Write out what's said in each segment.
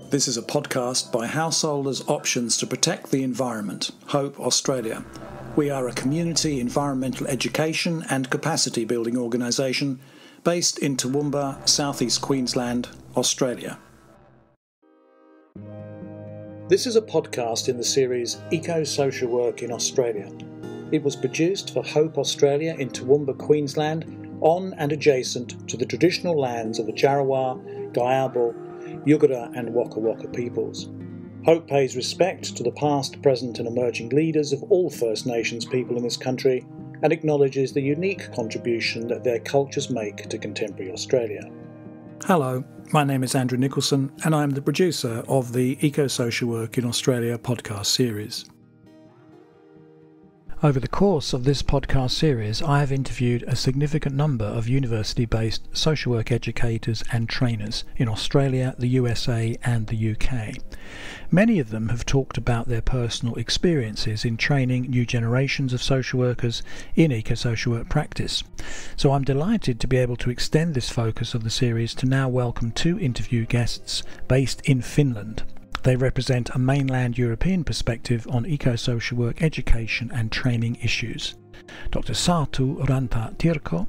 This is a podcast by Householders Options to Protect the Environment, Hope Australia. We are a community environmental education and capacity building organisation based in Toowoomba, southeast Queensland, Australia. This is a podcast in the series Eco-Social Work in Australia. It was produced for Hope Australia in Toowoomba, Queensland, on and adjacent to the traditional lands of the Djarawar, Gayabal, Yugara and Waka Waka peoples. Hope pays respect to the past, present and emerging leaders of all First Nations people in this country and acknowledges the unique contribution that their cultures make to contemporary Australia. Hello, my name is Andrew Nicholson and I am the producer of the Eco-Social Work in Australia podcast series. Over the course of this podcast series, I have interviewed a significant number of university-based social work educators and trainers in Australia, the USA and the UK. Many of them have talked about their personal experiences in training new generations of social workers in eco-social work practice. So I'm delighted to be able to extend this focus of the series to now welcome two interview guests based in Finland. They represent a mainland European perspective on eco-social work education and training issues. Dr. Satu Ranta-Tyrkkö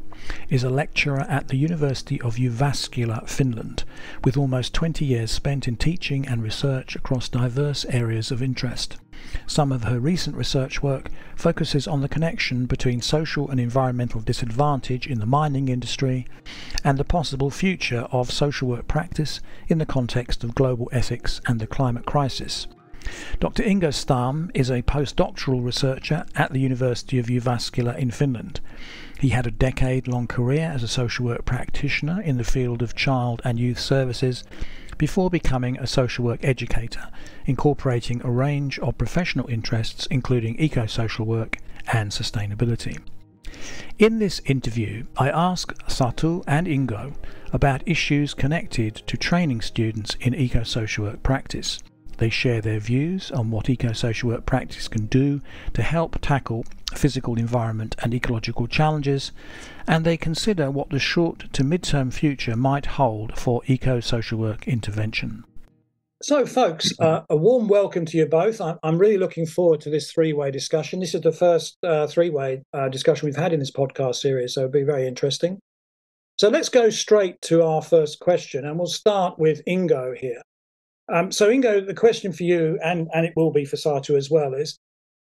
is a lecturer at the University of Jyväskylä, Finland, with almost 20 years spent in teaching and research across diverse areas of interest. Some of her recent research work focuses on the connection between social and environmental disadvantage in the mining industry and the possible future of social work practice in the context of global ethics and the climate crisis. Dr. Ingo Stamm is a postdoctoral researcher at the University of Jyväskylä in Finland. He had a decade-long career as a social work practitioner in the field of child and youth services before becoming a social work educator, incorporating a range of professional interests including eco-social work and sustainability. In this interview, I ask Satu and Ingo about issues connected to training students in eco-social work practice. They share their views on what eco-social work practice can do to help tackle physical environment and ecological challenges, and they consider what the short to mid-term future might hold for eco-social work intervention. So folks, a warm welcome to you both. I'm really looking forward to this three-way discussion. This is the first three-way discussion we've had in this podcast series, so it'll be very interesting. So let's go straight to our first question, and we'll start with Ingo here. So Ingo, the question for you, and it will be for Satu as well, is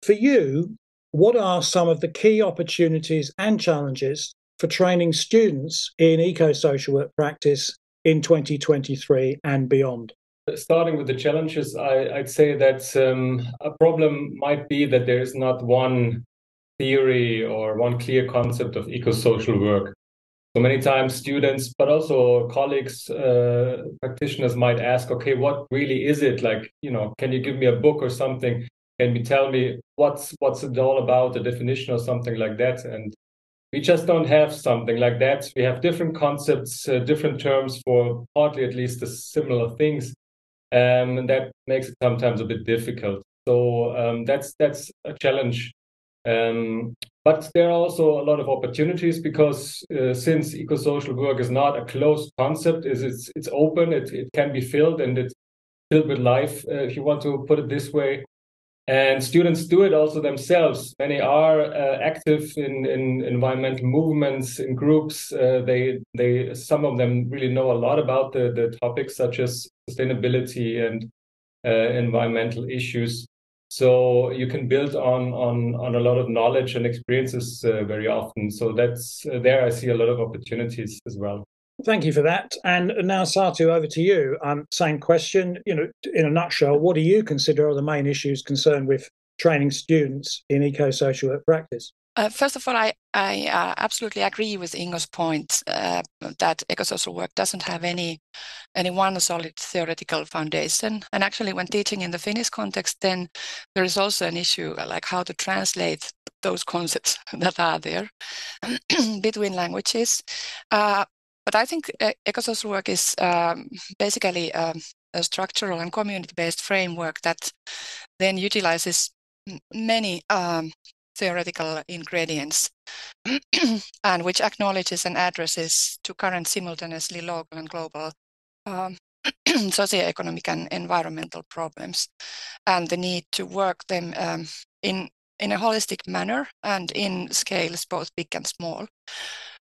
for you, what are some of the key opportunities and challenges for training students in eco-social work practice in 2023 and beyond? Starting with the challenges, I'd say that a problem might be that there is not one theory or one clear concept of eco-social work. So many times students, but also colleagues, practitioners might ask, okay, what really is it? Like, can you give me a book or something? Can you tell me what's it all about, a definition or something like that? And we just don't have something like that. We have different concepts, different terms for partly at least the similar things. And that makes it sometimes a bit difficult. So that's a challenge. But there are also a lot of opportunities because since eco-social work is not a closed concept, it's open, it can be filled and it's filled with life, if you want to put it this way. And students do it also themselves. Many are active in environmental movements, in groups. Some of them really know a lot about the topics such as sustainability and environmental issues. So you can build on a lot of knowledge and experiences very often. So that's there I see a lot of opportunities as well. Thank you for that. And now, Satu, over to you. Same question. In a nutshell, what do you consider are the main issues concerned with training students in eco-social work practice? First of all, I absolutely agree with Ingo's point that eco-social work doesn't have any one solid theoretical foundation. And actually, when teaching in the Finnish context, then there is also an issue like how to translate those concepts that are there between languages. But I think eco-social work is basically a structural and community-based framework that then utilizes many theoretical ingredients and which acknowledges and addresses to current simultaneously local and global socioeconomic and environmental problems, and the need to work them in a holistic manner and in scales both big and small.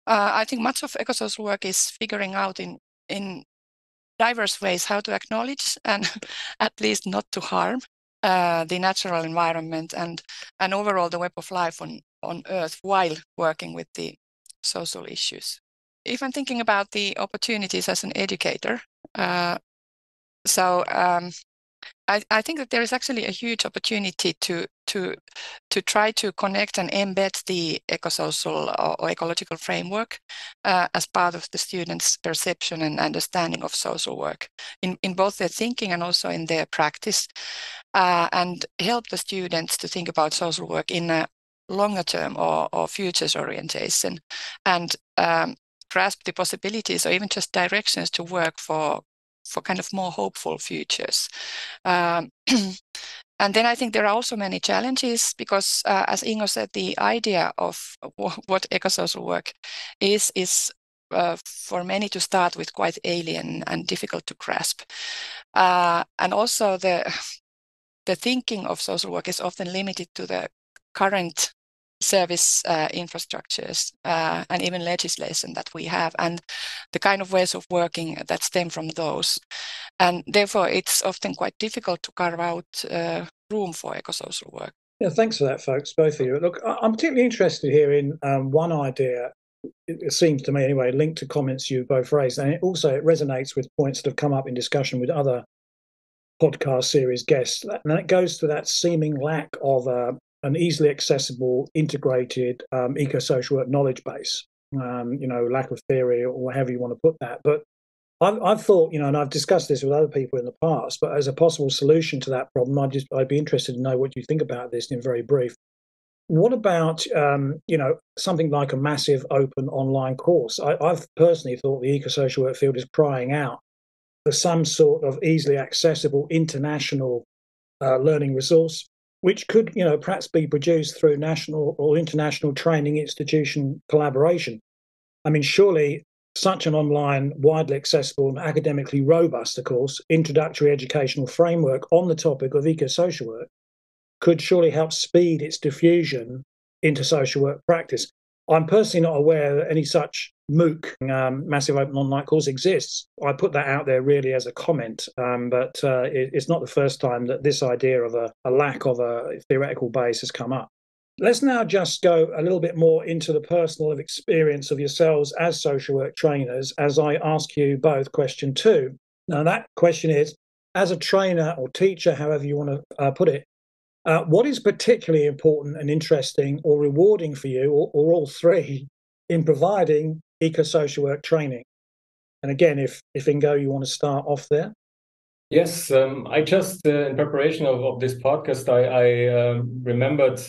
I think much of ecosocial work is figuring out in diverse ways how to acknowledge and at least not to harm the natural environment and overall the web of life on Earth while working with the social issues. If I'm thinking about the opportunities as an educator, I think that there is actually a huge opportunity to try to connect and embed the ecosocial or ecological framework as part of the students' perception and understanding of social work in both their thinking and also in their practice, and help the students to think about social work in a longer term or futures orientation, and grasp the possibilities or even just directions to work for kind of more hopeful futures. And then I think there are also many challenges because, as Ingo said, the idea of what ecosocial work is for many to start with quite alien and difficult to grasp. And also the thinking of social work is often limited to the current service infrastructures and even legislation that we have and the kind of ways of working that stem from those. And therefore, it's often quite difficult to carve out room for ecosocial work. Yeah, thanks for that, folks, both of you. Look, I'm particularly interested here in one idea, it seems to me anyway, linked to comments you both raised, and it resonates with points that have come up in discussion with other podcast series guests, and that goes to that seeming lack of an easily accessible, integrated eco-social work knowledge base, lack of theory or however you want to put that. But I've thought, and I've discussed this with other people in the past, but as a possible solution to that problem, I'd be interested to know what you think about this in very brief. What about, something like a massive open online course? I've personally thought the eco-social work field is crying out for some sort of easily accessible international learning resource, which could, perhaps be produced through national or international training institution collaboration. I mean, surely such an online, widely accessible and academically robust, of course, introductory educational framework on the topic of eco-social work could surely help speed its diffusion into social work practice. I'm personally not aware that any such MOOC, massive open online course, exists. I put that out there really as a comment, but it's not the first time that this idea of a lack of a theoretical base has come up. Let's now just go a little bit more into the personal experience of yourselves as social work trainers as I ask you both question 2. Now that question is, as a trainer or teacher, however you want to put it, what is particularly important and interesting or rewarding for you, or all three, in providing eco-social work training? And again, if Ingo, you want to start off there. Yes, I just, in preparation of this podcast, I remembered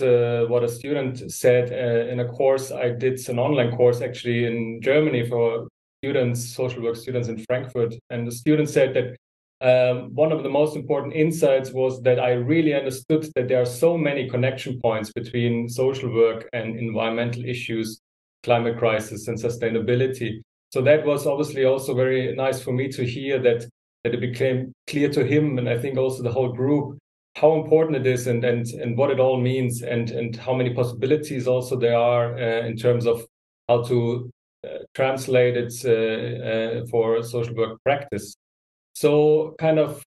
what a student said in a course I did, an online course actually in Germany for students, social work students in Frankfurt. And the student said that one of the most important insights was that I really understood that there are so many connection points between social work and environmental issues, climate crisis and sustainability. So that was obviously also very nice for me to hear that it became clear to him, and I think also the whole group, how important it is and what it all means and how many possibilities also there are in terms of how to translate it for social work practice. So kind of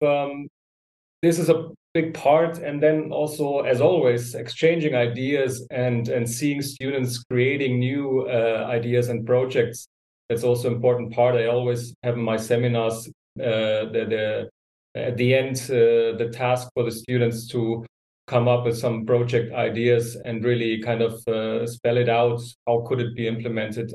this is a big part, and then also, as always, exchanging ideas and seeing students creating new ideas and projects. That's also an important part. I always have in my seminars at the end the task for the students to come up with some project ideas and really kind of spell it out. How could it be implemented?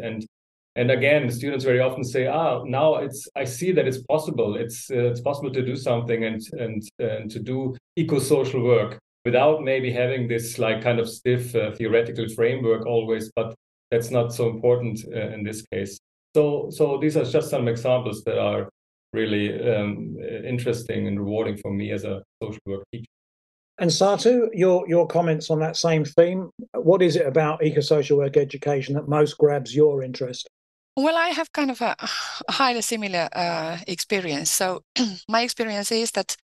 And again, students very often say, now I see that it's possible. It's possible to do something and to do eco-social work without maybe having this like kind of stiff theoretical framework always, but that's not so important in this case. So these are just some examples that are really interesting and rewarding for me as a social work teacher. And Satu, your comments on that same theme. What is it about eco-social work education that most grabs your interest? Well, I have kind of a highly similar experience. So my experience is that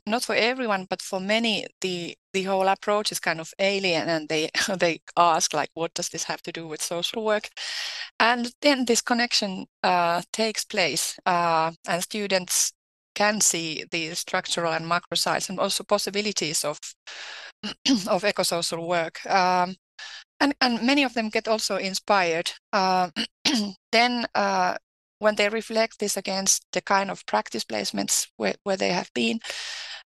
not for everyone, but for many, the whole approach is kind of alien, and they they ask like, what does this have to do with social work? And then this connection takes place, and students can see the structural and macro sides, and also possibilities of of ecosocial work. And many of them get also inspired. Then when they reflect this against the kind of practice placements where they have been,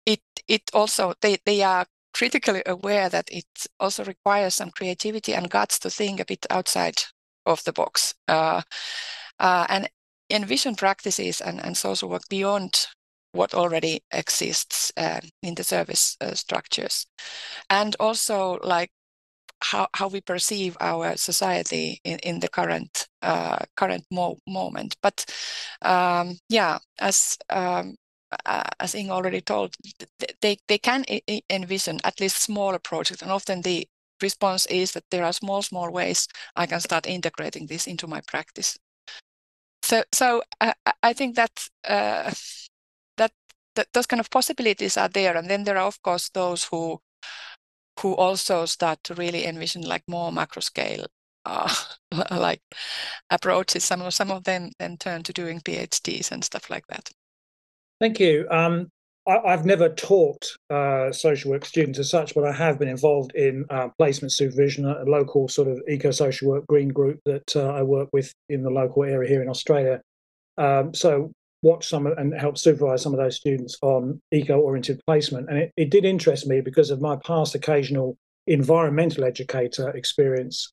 it also, they are critically aware that it also requires some creativity and guts to think a bit outside of the box, and envision practices and social work beyond what already exists in the service structures, and also like how we perceive our society in the current moment. But as Ingo already told, they can envision at least smaller projects, and often the response is that there are small ways I can start integrating this into my practice. So I think that those kind of possibilities are there, and then there are of course those who also start to really envision like more macro scale like approaches. Some of them then turn to doing PhDs and stuff like that. Thank you. I've never taught social work students as such, but I have been involved in placement supervision at a local sort of eco-social work green group that I work with in the local area here in Australia. So watch some and help supervise some of those students on eco-oriented placement. And it did interest me because of my past occasional environmental educator experience,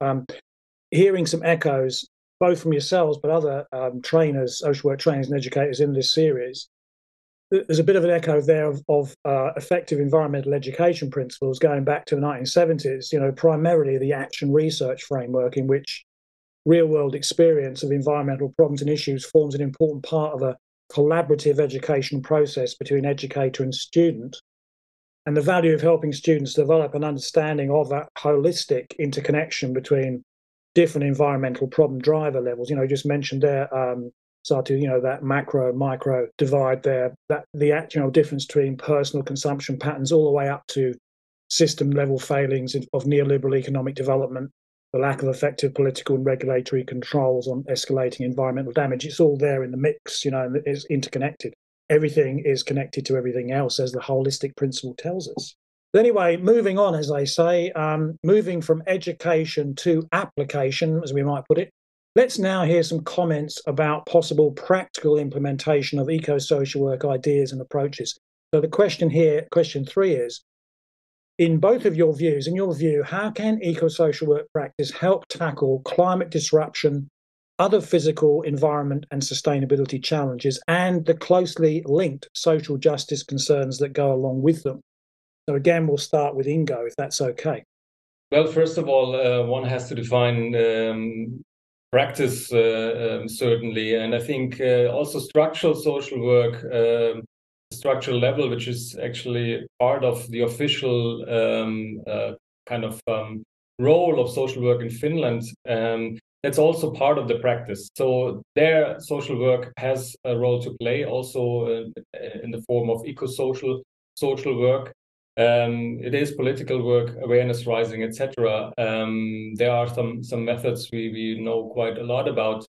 hearing some echoes, both from yourselves, but other trainers, social work trainers and educators in this series. There's a bit of an echo there of effective environmental education principles going back to the 1970s, primarily the action research framework in which real-world experience of environmental problems and issues forms an important part of a collaborative education process between educator and student, and the value of helping students develop an understanding of that holistic interconnection between different environmental problem driver levels. You just mentioned there, Satu, that macro-micro divide there, that the actual difference between personal consumption patterns all the way up to system-level failings of neoliberal economic development, the lack of effective political and regulatory controls on escalating environmental damage. It's all there in the mix, and it's interconnected. Everything is connected to everything else, as the holistic principle tells us. But anyway, moving on, as they say, moving from education to application, as we might put it, let's now hear some comments about possible practical implementation of eco-social work ideas and approaches. So the question here, question 3 is, in both of your views, in your view, how can eco-social work practice help tackle climate disruption, other physical, environment and sustainability challenges, and the closely linked social justice concerns that go along with them? So again, we'll start with Ingo, if that's okay. Well, first of all, one has to define practice, certainly. And I think also structural social work, structural level, which is actually part of the official role of social work in Finland, that's also part of the practice. So their social work has a role to play also in the form of eco-social social work. It is political work, awareness raising, etc. There are some methods we know quite a lot about.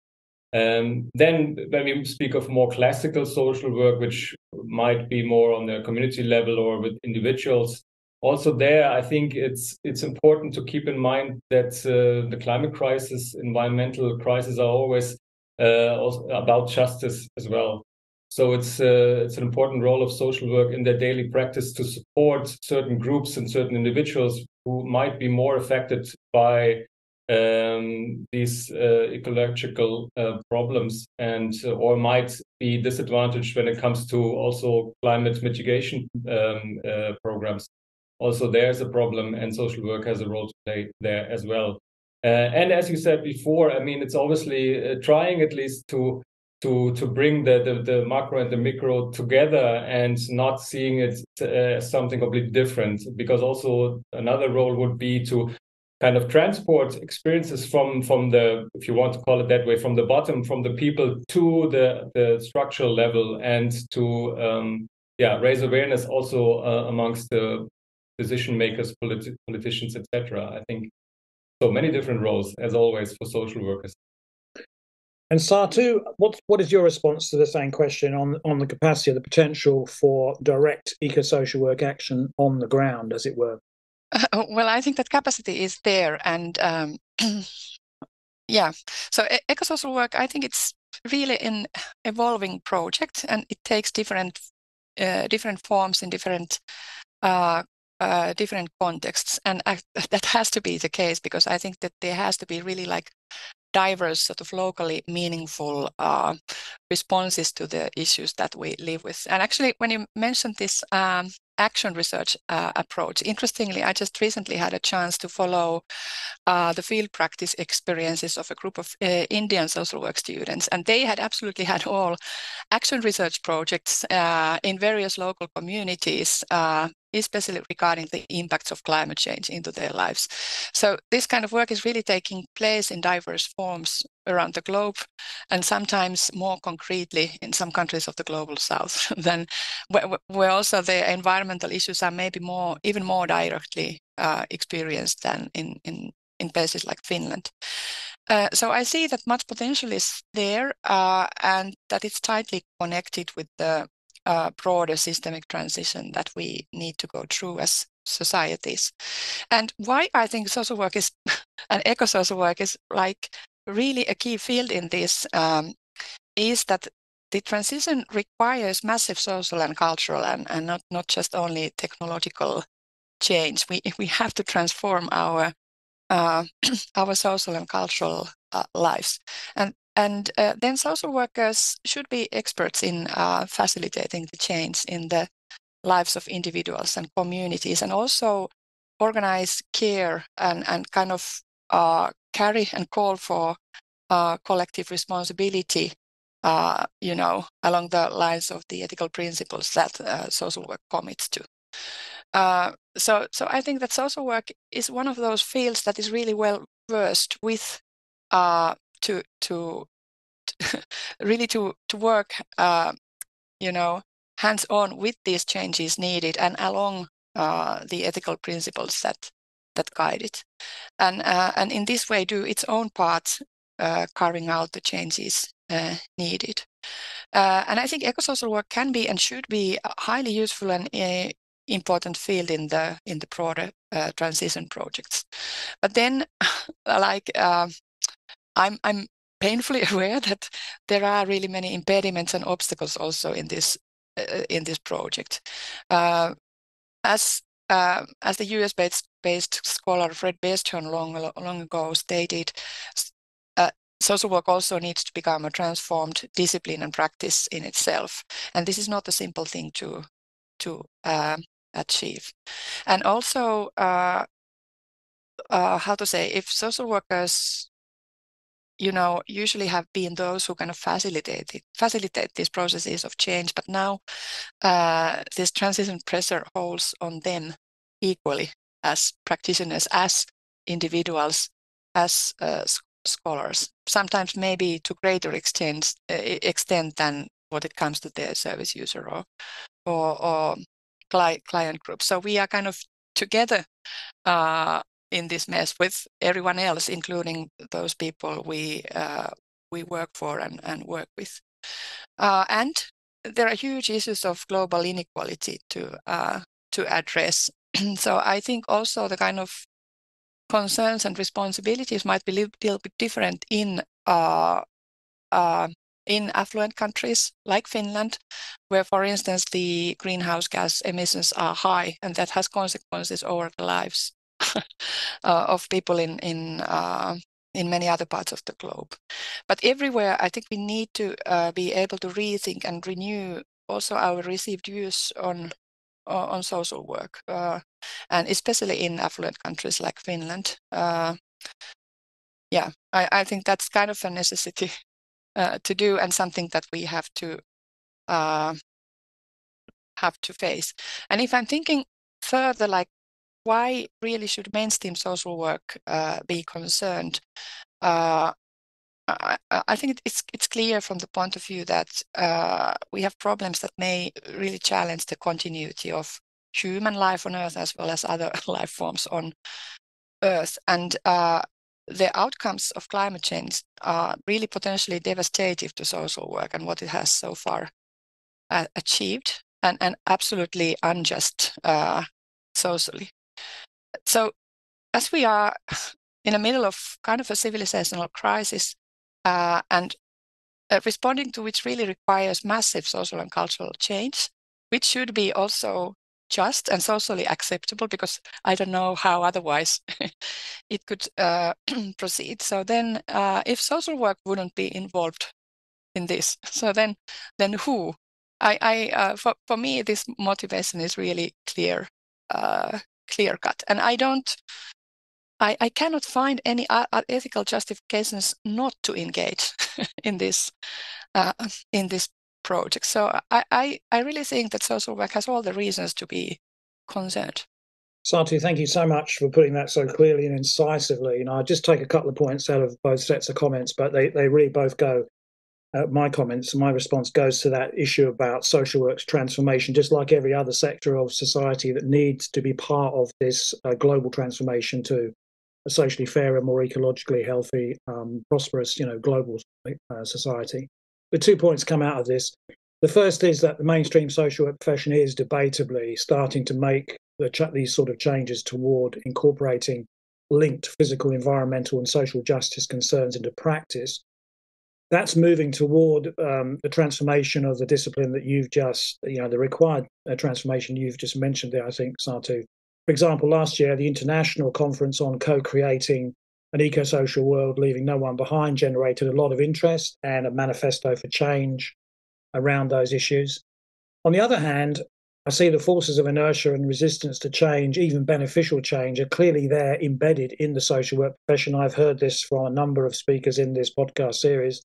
Then when we speak of more classical social work, which might be more on the community level or with individuals, also there, I think it's important to keep in mind that the climate crisis, environmental crisis are always also about justice as well. So it's an important role of social work in their daily practice to support certain groups and certain individuals who might be more affected by these ecological problems and or might be disadvantaged when it comes to also climate mitigation programs. Also, there's a problem, and social work has a role to play there as well. And as you said before, I mean, it's obviously trying at least to bring the macro and the micro together and not seeing it as something completely different, because also another role would be to kind of transport experiences from the, if you want to call it that way, from the bottom, from the people to the structural level, and to raise awareness also amongst the decision makers, politicians, etc. I think so many different roles, as always, for social workers. And Satu, what is your response to the same question on the capacity or the potential for direct eco-social work action on the ground, as it were? Well, I think that capacity is there, and so ecosocial work, I think it's really an evolving project, and it takes different forms in different contexts, and that has to be the case, because I think that there has to be really like diverse, sort of locally meaningful responses to the issues that we live with. And actually, when you mentioned this action research approach, interestingly, I just recently had a chance to follow the field practice experiences of a group of Indian social work students, and they had absolutely had all action research projects in various local communities, especially regarding the impacts of climate change into their lives. So this kind of work is really taking place in diverse forms around the globe, and sometimes more concretely in some countries of the global south than where also the environmental issues are maybe even more directly experienced than in places like Finland. So I see that much potential is there, and that it's tightly connected with the broader systemic transition that we need to go through as societies. And why I think social work is and eco-social work is like really a key field in this is that the transition requires massive social and cultural and not just only technological change. We have to transform our social and cultural lives, and then social workers should be experts in facilitating the change in the lives of individuals and communities, and also organize care and kind of carry and call for collective responsibility, along the lines of the ethical principles that social work commits to. So I think that social work is one of those fields that is really well versed with to really to work hands-on with these changes needed and along the ethical principles that guide it, and in this way do its own part carrying out the changes needed. And I think ecosocial work can be and should be highly useful and important field in the broader transition projects. But then, I'm painfully aware that there are really many impediments and obstacles also in this project. As the US-based scholar Fred Bestjorn long ago stated, social work also needs to become a transformed discipline and practice in itself, and this is not a simple thing to achieve. And also, if social workers, usually have been those who kind of facilitate these processes of change, but now this transition pressure falls on them equally as practitioners, as individuals, as scholars, sometimes maybe to greater extent than what it comes to their service user or client group. So we are kind of together in this mess with everyone else, including those people we work for and work with. And there are huge issues of global inequality to address. So I think also the kind of concerns and responsibilities might be a little bit different in affluent countries like Finland, where, for instance, the greenhouse gas emissions are high, and that has consequences over the lives of people in many other parts of the globe. But everywhere, I think we need to be able to rethink and renew also our received views on social work, and especially in affluent countries like Finland. I think that's kind of a necessity to do, and something that we have to face. And if I'm thinking further, like why really should mainstream social work be concerned? I think it's clear from the point of view that we have problems that may really challenge the continuity of human life on Earth as well as other life forms on Earth. And the outcomes of climate change are really potentially devastating to social work and what it has so far achieved, and absolutely unjust socially. So as we are in the middle of kind of a civilizational crisis, and responding to which really requires massive social and cultural change, which should be also just and socially acceptable, because I don't know how otherwise it could proceed. So then if social work wouldn't be involved in this, so then who? For me, this motivation is really clear cut, and I cannot find any ethical justifications not to engage in this project. So I really think that social work has all the reasons to be concerned. Satu, thank you so much for putting that so clearly and incisively. I'll just take a couple of points out of both sets of comments, but they really both go. My comments, my response goes to that issue about social work's transformation, just like every other sector of society that needs to be part of this global transformation to a socially fairer, more ecologically healthy, prosperous, global society. The 2 points come out of this. The first is that the mainstream social work profession is debatably starting to make these sort of changes toward incorporating linked physical, environmental, and social justice concerns into practice. That's moving toward the transformation of the discipline that you've just, the required transformation you've just mentioned there, I think, Satu. For example, last year, the International Conference on Co-Creating an Eco-Social World, Leaving No One Behind, generated a lot of interest and a manifesto for change around those issues. On the other hand, I see the forces of inertia and resistance to change, even beneficial change, are clearly there embedded in the social work profession. I've heard this from a number of speakers in this podcast series.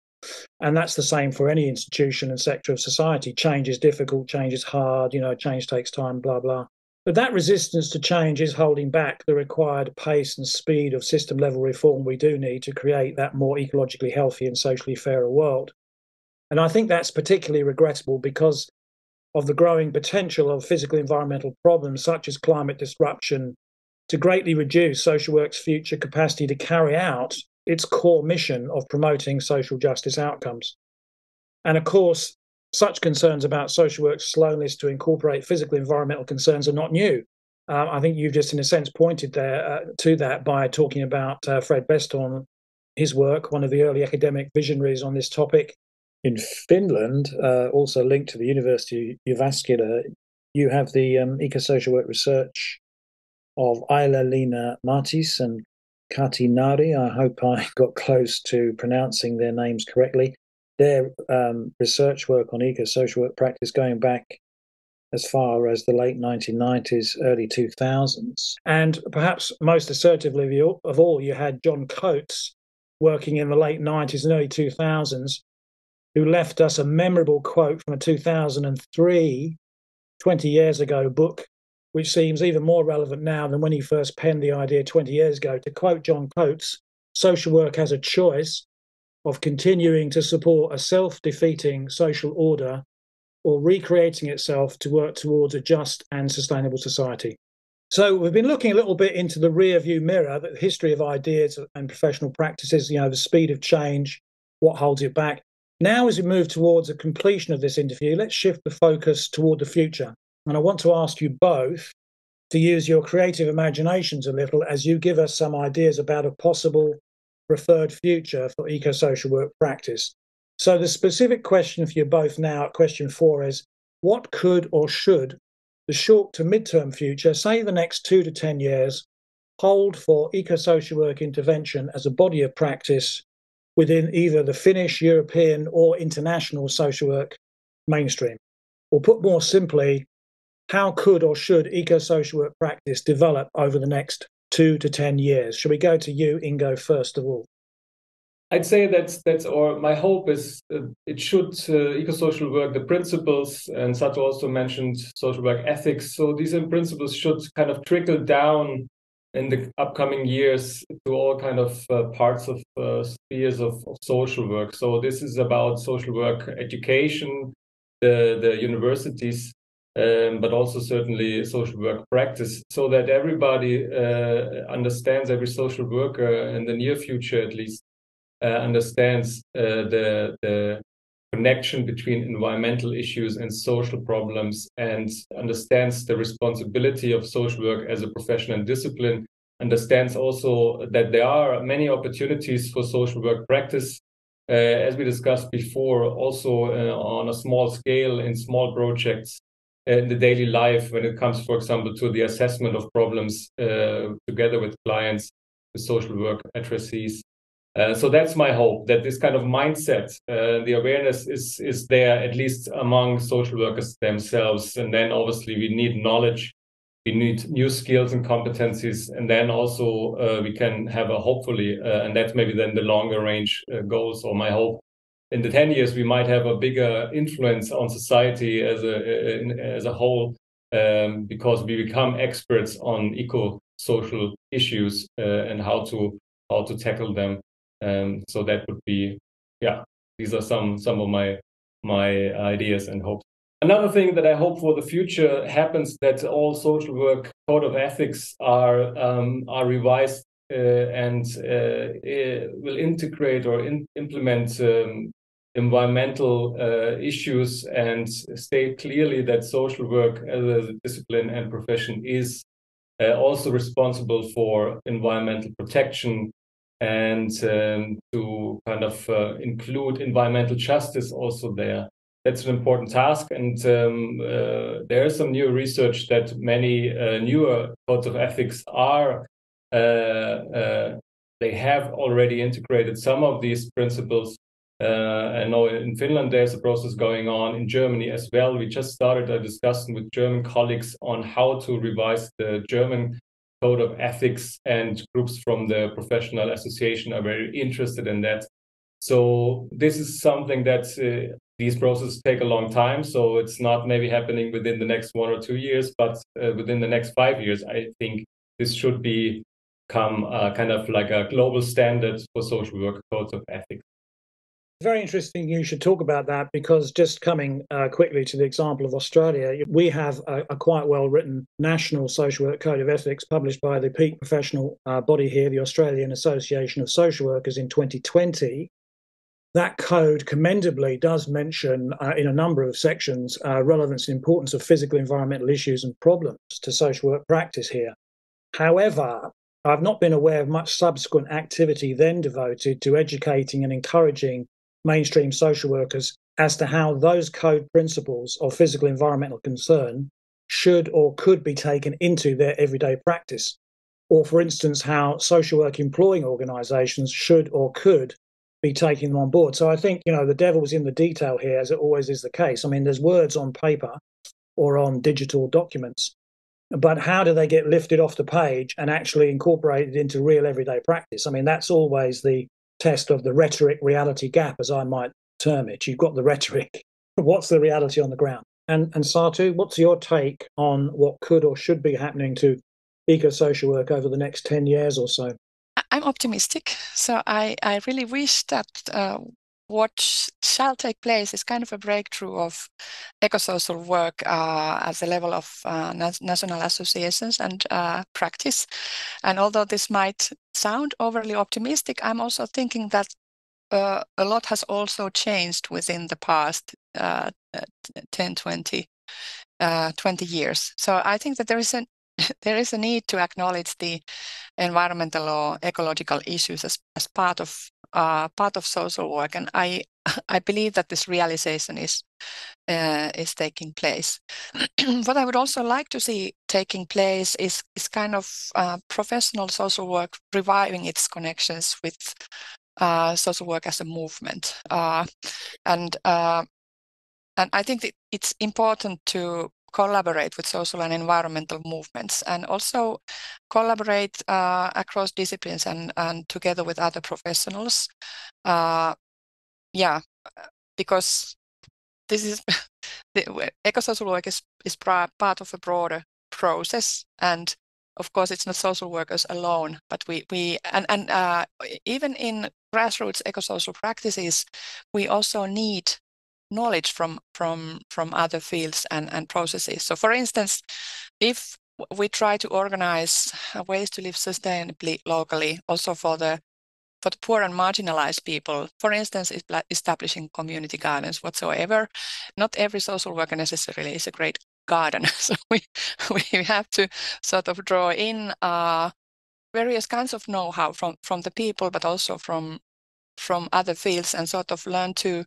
And that's the same for any institution and sector of society. Change is difficult, change is hard, change takes time, blah, blah. But that resistance to change is holding back the required pace and speed of system level reform we do need to create that more ecologically healthy and socially fairer world. And I think that's particularly regrettable because of the growing potential of physical environmental problems such as climate disruption to greatly reduce social work's future capacity to carry out its core mission of promoting social justice outcomes. And of course, such concerns about social work's slowness to incorporate physical environmental concerns are not new. I think you've just, in a sense, pointed there to that by talking about Fred Beston, his work, one of the early academic visionaries on this topic. In Finland, also linked to the University of Jyväskylä, you have the eco-social work research of Aila-Liina Martis and Kati Nari. I hope I got close to pronouncing their names correctly. Their research work on eco-social work practice going back as far as the late 1990s, early 2000s. And perhaps most assertively of all, you had John Coates working in the late 90s and early 2000s, who left us a memorable quote from a 2003, 20 years ago, book, which seems even more relevant now than when he first penned the idea 20 years ago. To quote John Coates, social work has a choice of continuing to support a self-defeating social order or recreating itself to work towards a just and sustainable society. So we've been looking a little bit into the rear view mirror, the history of ideas and professional practices, the speed of change, what holds it back. Now, as we move towards a completion of this interview, let's shift the focus toward the future. And I want to ask you both to use your creative imaginations a little as you give us some ideas about a possible preferred future for eco-social work practice. So the specific question for you both now at question 4 is, what could or should the short to mid-term future, say the next 2 to 10 years, hold for eco-social work intervention as a body of practice within either the Finnish, European or international social work mainstream? Or put more simply, how could or should eco-social work practice develop over the next 2 to 10 years? Shall we go to you, Ingo, first of all? I'd say that's or my hope is it should ecosocial work, the principles, and Satu also mentioned social work ethics. So these principles should kind of trickle down in the upcoming years to all kind of parts of spheres of social work. So this is about social work education, the universities, but also certainly social work practice, so that everybody understands, every social worker in the near future at least, understands the connection between environmental issues and social problems, and understands the responsibility of social work as a profession and discipline, understands also that there are many opportunities for social work practice, as we discussed before, also on a small scale in small projects in the daily life when it comes, for example, to the assessment of problems together with clients, the social work addressees. So that's my hope, that this kind of mindset, the awareness is there, at least among social workers themselves. And then obviously we need knowledge, we need new skills and competencies. And then also we can have a hopefully, and that's maybe then the longer range goals, or my hope, in the 10 years, we might have a bigger influence on society as a whole, because we become experts on eco-social issues and how to tackle them. So that would be, yeah, these are some of my ideas and hopes. Another thing that I hope for the future happens, that all social work code of ethics are revised and will integrate or implement environmental issues, and state clearly that social work as a discipline and profession is also responsible for environmental protection, and to kind of include environmental justice also there. That's an important task, and there is some new research that many newer codes of ethics are they have already integrated some of these principles. I know in Finland there's a process going on, in Germany as well. We just started a discussion with German colleagues on how to revise the German code of ethics, and groups from the professional association are very interested in that. So this is something that these processes take a long time, so it's not maybe happening within the next 1 or 2 years, but within the next 5 years, I think this should become kind of like a global standard for social work codes of ethics. Very interesting you should talk about that, because just coming quickly to the example of Australia, we have a quite well-written national social work code of ethics published by the peak professional body here, the Australian Association of Social Workers, in 2020. That code commendably does mention in a number of sections relevance and importance of physical environmental issues and problems to social work practice here. However, I've not been aware of much subsequent activity then devoted to educating and encouraging mainstream social workers as to how those code principles of physical environmental concern should or could be taken into their everyday practice. Or, for instance, how social work employing organisations should or could be taking them on board. So I think, the devil's in the detail here, as it always is the case. I mean, there's words on paper or on digital documents, but how do they get lifted off the page and actually incorporated into real everyday practice? I mean, that's always the test of the rhetoric reality gap, as I might term it. You've got the rhetoric. What's the reality on the ground? And Satu, what's your take on what could or should be happening to eco-social work over the next 10 years or so? I'm optimistic. So I really wish that what shall take place is kind of a breakthrough of ecosocial work at the level of national associations and practice. And although this might sound overly optimistic, I'm also thinking that a lot has also changed within the past 10, 20 years. So I think that there is a need to acknowledge the environmental or ecological issues as part of social work, and I believe that this realization is taking place. What I would also like to see taking place is kind of professional social work reviving its connections with social work as a movement, and I think that it's important to collaborate with social and environmental movements, and also collaborate across disciplines and together with other professionals. Because this is the ecosocial work is part of a broader process, and of course it's not social workers alone, but we even in grassroots ecosocial practices, we also need knowledge from other fields and processes. So for instance, if we try to organize ways to live sustainably locally, also for the poor and marginalized people, for instance, establishing community gardens whatsoever, not every social worker necessarily is a great gardener. So we have to sort of draw in various kinds of know-how from the people, but also from other fields, and sort of learn to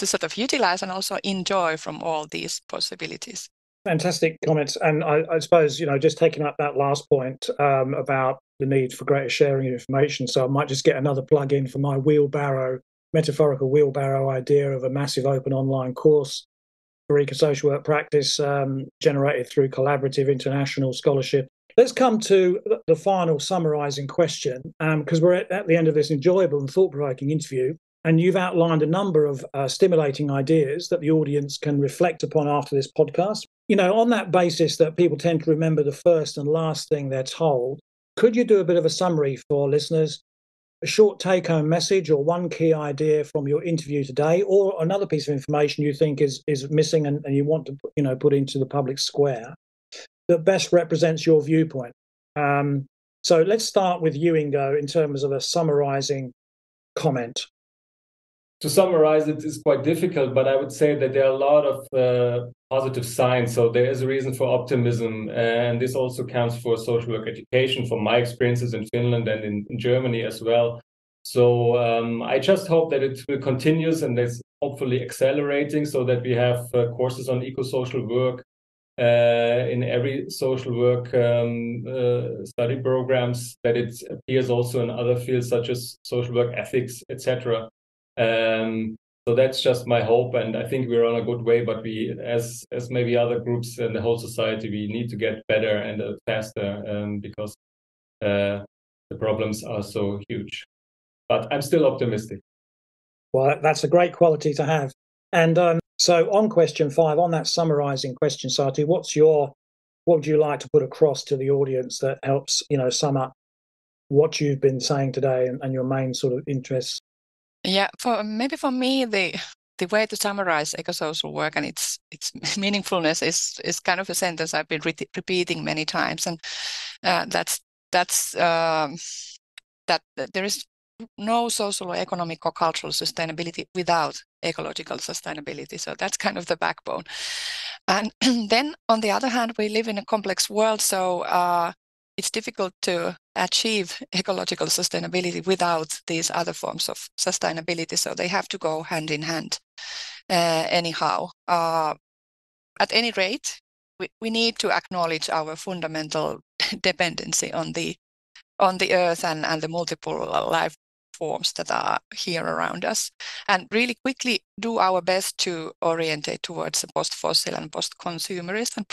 sort of utilize and also enjoy from all these possibilities. Fantastic comments. And I suppose, just taking up that last point about the need for greater sharing of information. So I might just get another plug in for my metaphorical wheelbarrow idea of a massive open online course for eco-social work practice generated through collaborative international scholarship. Let's come to the final summarising question, because we're at the end of this enjoyable and thought-provoking interview, and you've outlined a number of stimulating ideas that the audience can reflect upon after this podcast. On that basis that people tend to remember the first and last thing they're told, could you do a bit of a summary for listeners, a short take-home message or one key idea from your interview today, or another piece of information you think is missing and you want to put into the public square that best represents your viewpoint? So let's start with you, Ingo, in terms of a summarising comment. To summarize it is quite difficult, but I would say that there are a lot of positive signs. So there is a reason for optimism, and this also counts for social work education, from my experiences in Finland and in Germany as well. So I just hope that it will continue and it's hopefully accelerating, so that we have courses on eco-social work in every social work study programs, that it appears also in other fields such as social work ethics, etc. So that's just my hope, and I think we're on a good way, but we, as maybe other groups in the whole society, we need to get better and faster, because the problems are so huge. But I'm still optimistic. Well, that's a great quality to have. And so on question 5, on that summarising question, Satu, what would you like to put across to the audience that helps, sum up what you've been saying today and your main sort of interests? Yeah, for me, the way to summarize ecosocial work and its meaningfulness is kind of a sentence I've been repeating many times, and that's that there is no social or economic or cultural sustainability without ecological sustainability. So that's kind of the backbone. And then on the other hand, we live in a complex world, so it's difficult to achieve ecological sustainability without these other forms of sustainability. So they have to go hand in hand anyhow. At any rate, we need to acknowledge our fundamental dependency on the earth and the multiple life forms that are here around us, and really quickly do our best to orientate towards a post-fossil and post-consumerist and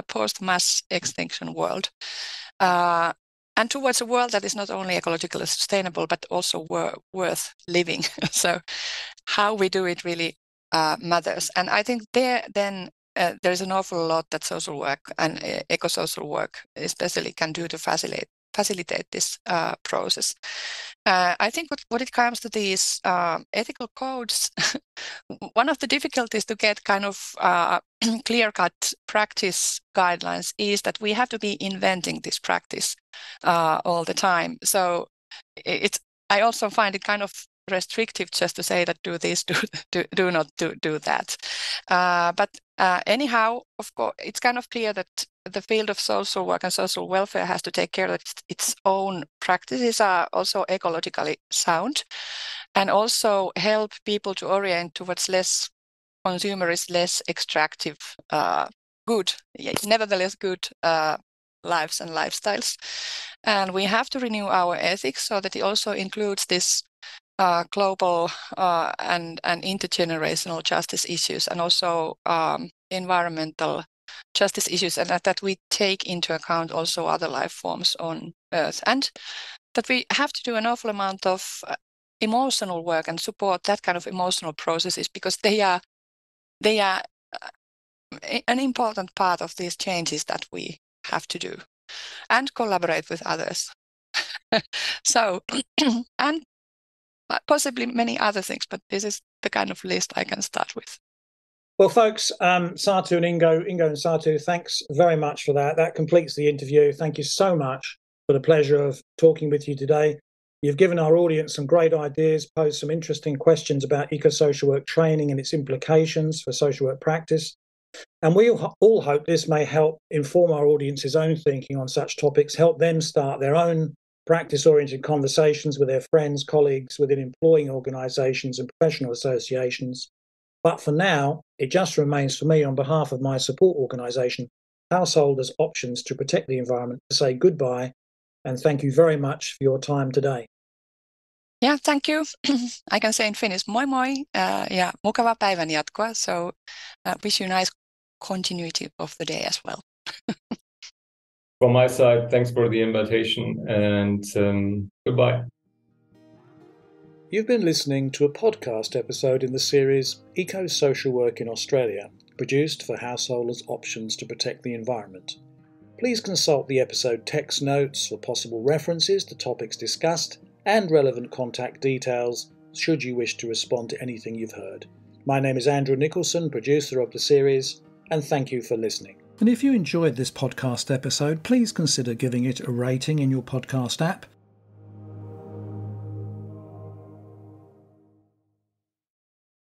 post-mass extinction world, and towards a world that is not only ecologically sustainable but also worth living. So how we do it really matters, and I think there's an awful lot that social work and eco-social work especially can do to facilitate this process. I think when it comes to these ethical codes, one of the difficulties to get kind of clear-cut practice guidelines is that we have to be inventing this practice all the time. So I also find it kind of restrictive just to say that do this, do not do that. But anyhow, of course, it's kind of clear that the field of social work and social welfare has to take care that its own practices are also ecologically sound, and also help people to orient towards less consumerist, less extractive, nevertheless good lives and lifestyles. And we have to renew our ethics so that it also includes this global and intergenerational justice issues, and also environmental justice issues, and that we take into account also other life forms on Earth, and that we have to do an awful amount of emotional work and support that kind of emotional processes, because they are an important part of these changes that we have to do, and collaborate with others. So, and possibly many other things, but this is the kind of list I can start with. Well, folks, Satu and Ingo and Satu, thanks very much for that. That completes the interview. Thank you so much for the pleasure of talking with you today. You've given our audience some great ideas, posed some interesting questions about ecosocial work training and its implications for social work practice. And we all hope this may help inform our audience's own thinking on such topics, help them start their own practice-oriented conversations with their friends, colleagues, within employing organisations and professional associations. But for now, it just remains for me, on behalf of my support organisation, Householders Options to Protect the Environment, to say goodbye and thank you very much for your time today. Yeah, thank you. I can say in Finnish, moi moi, ja mukavaa päivän jatkoa. So wish you a nice continuity of the day as well. From my side, thanks for the invitation, and goodbye. You've been listening to a podcast episode in the series Eco-Social Work in Australia, produced for Householders Options to Protect the Environment. Please consult the episode text notes for possible references to topics discussed and relevant contact details should you wish to respond to anything you've heard. My name is Andrew Nicholson, producer of the series, and thank you for listening. And if you enjoyed this podcast episode, please consider giving it a rating in your podcast app